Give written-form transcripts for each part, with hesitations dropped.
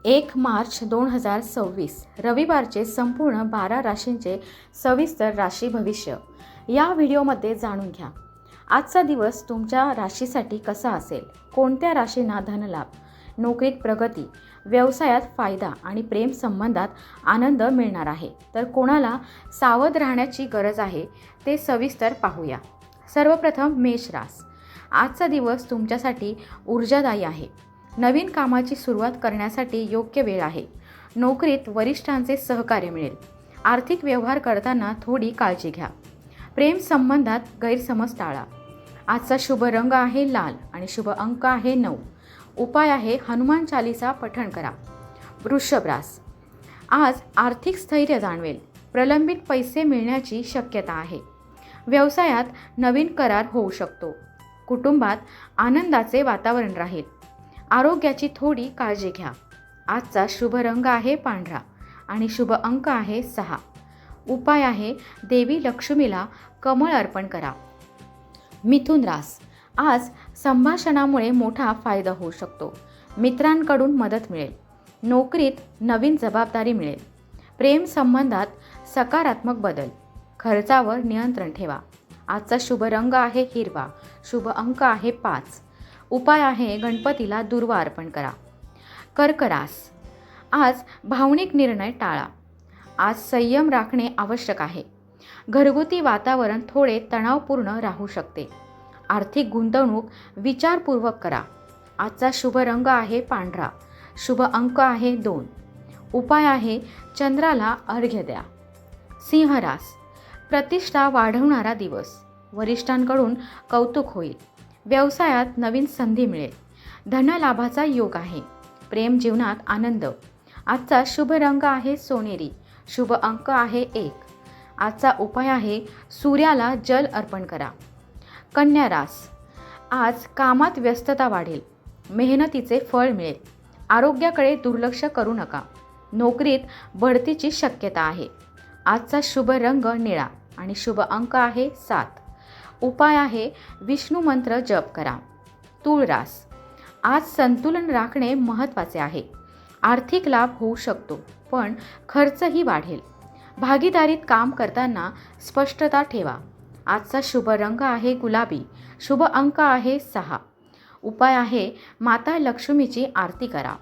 1 मार्च 2026 रविवारचे संपूर्ण 12 राशींचे सविस्तर राशी भविष्य या व्हिडिओमध्ये जाणून घ्या। आजचा दिवस तुमच्या राशीसाठी कसा असेल, कोणत्या राशींना धनलाभ, नोकरीत प्रगती, व्यवसायात फायदा आणि प्रेम संबंधात आनंद मिळणार आहे, तर कोणाला सावध राहण्याची गरज आहे ते सविस्तर पाहूया। सर्वप्रथम मेष रास। आजचा दिवस तुमच्यासाठी ऊर्जादायी आहे। नवीन कामाची सुरुवात करण्यासाठी योग्य वेळ आहे। नोकरीत वरिष्ठांचे सहकार्य मिळेल। आर्थिक व्यवहार करताना थोडी काळजी घ्या। प्रेम संबंधात गैरसमज टाळा। आजचा शुभ रंग आहे लाल आणि शुभ अंक आहे 9। उपाय आहे हनुमान चालीसा पठण करा। वृषभ रास। आज आर्थिक स्थैर्य जाणवेल। प्रलंबित पैसे मिळण्याची शक्यता आहे। व्यवसायात नवीन करार होऊ शकतो। कुटुंबात आनंदाचे वातावरण राहील। आरोग्याची थोडी काळजी घ्या। आजचा शुभ रंग आहे पांढरा आणि शुभ अंक आहे 6। उपाय आहे देवी लक्ष्मीला कमळ अर्पण करा। मिथुन रास। आज संभाषणामुळे मोठा फायदा होऊ शकतो। मित्रांकडून मदत मिळेल। नोकरीत नवीन जबाबदारी मिळेल। प्रेम संबंधात सकारात्मक बदल। खर्चावर नियंत्रण ठेवा। आजचा शुभ रंग आहे हिरवा। शुभ अंक आहे 5। उपाय आहे गणपतीला दुर्वा अर्पण करा। कर्क रास। आज भावनिक निर्णय टाळा। आज संयम राखणे आवश्यक आहे। घरगुती वातावरण थोडे तणावपूर्ण राहू शकते। आर्थिक गुंतवणूक विचारपूर्वक करा। आजचा शुभ रंग आहे पांढरा। शुभ अंक आहे 2। उपाय आहे चंद्राला अर्घ्य द्या। सिंह रास। प्रतिष्ठा वाढवणारा दिवस। वरिष्ठांकडून कौतुक होईल। व्यवसायात नवीन संधी मिळेल। धनलाभाचा योग आहे। प्रेम जीवनात आनंद। आजचा शुभ रंग आहे सोनेरी। शुभ अंक आहे 1। आजचा उपाय आहे सूर्याला जल अर्पण करा। कन्या रास। आज कामात व्यस्तता वाढेल। मेहनतीचे फळ मिळेल। आरोग्याकडे दुर्लक्ष करू नका। नोकरीत बढतीची शक्यता आहे। आजचा शुभ रंग निळा आणि शुभ अंक आहे 7। उपाय आहे विष्णू मंत्र जप करा। तूळ रास। आज संतुलन राखणे महत्त्वाचे आहे। आर्थिक लाभ होऊ शकतो, पण खर्चही वाढेल। भागीदारीत काम करताना स्पष्टता ठेवा। आजचा शुभ रंग आहे गुलाबी। शुभ अंक आहे 6। उपाय आहे माता लक्ष्मीची आरती करा।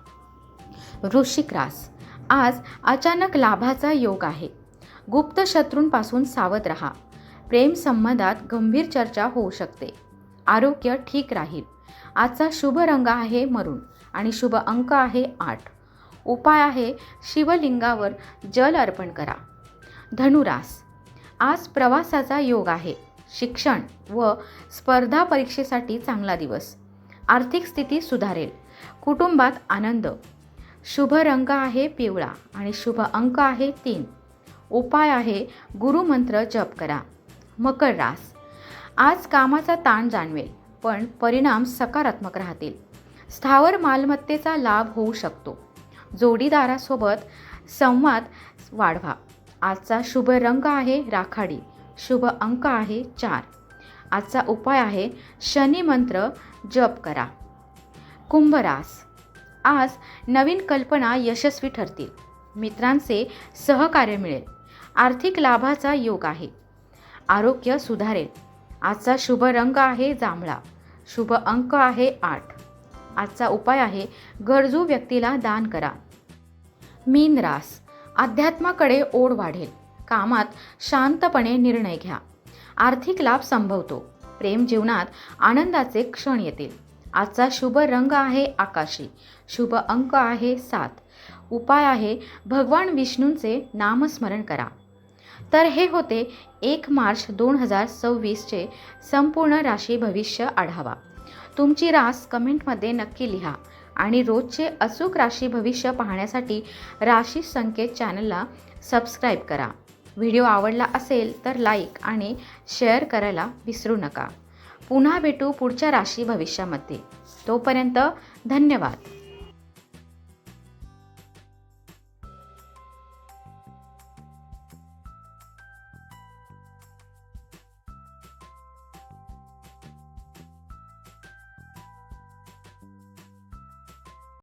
वृश्चिक रास। आज अचानक लाभाचा योग आहे। गुप्त शत्रूंपासून सावध राहा। प्रेम संबंधात गंभीर चर्चा होऊ शकते। आरोग्य ठीक राहील। आजचा शुभ रंग आहे मरून आणि शुभ अंक आहे 8। उपाय आहे शिवलिंगावर जल अर्पण करा। धनुरास। आज प्रवासाचा योग आहे। शिक्षण व स्पर्धा परीक्षेसाठी चांगला दिवस। आर्थिक स्थिती सुधारेल। कुटुंबात आनंद। शुभ रंग आहे पिवळा आणि शुभ अंक आहे 3। उपाय आहे गुरुमंत्र जप करा। मकर रास। आज कामाचा ताण जाणवेल, पण परिणाम सकारात्मक राहतील। स्थावर मालमत्तेचा लाभ होऊ शकतो। जोडीदारासोबत संवाद वाढवा। आजचा शुभ रंग आहे राखाडी। शुभ अंक आहे 4। आजचा उपाय आहे शनी मंत्र जप करा। कुंभ रास। आज नवीन कल्पना यशस्वी ठरतील। मित्रांचे सहकार्य मिळेल। आर्थिक लाभाचा योग आहे। आरोग्य सुधारेल। आजचा शुभ रंग आहे जांभळा। शुभ अंक आहे 8। आजचा उपाय आहे गरजू व्यक्तीला दान करा। मीन रास। अध्यात्माकडे ओढ वाढेल। कामात शांतपणे निर्णय घ्या। आर्थिक लाभ संभवतो। प्रेम जीवनात आनंदाचे क्षण येतील। आजचा शुभ रंग आहे आकाशी। शुभ अंक आहे 7। उपाय आहे भगवान विष्णूंचे नामस्मरण करा। तर हे होते 1 मार्च 2026चे संपूर्ण राशी भविष्य आढावा। तुमची रास कमेंटमध्ये नक्की लिहा आणि रोजचे अचूक राशी भविष्य पाहण्यासाठी राशी संकेत चॅनलला सबस्क्राईब करा। व्हिडिओ आवडला असेल तर लाईक आणि शेअर करायला विसरू नका। पुन्हा भेटू पुढच्या राशी भविष्यामध्ये। तोपर्यंत धन्यवाद।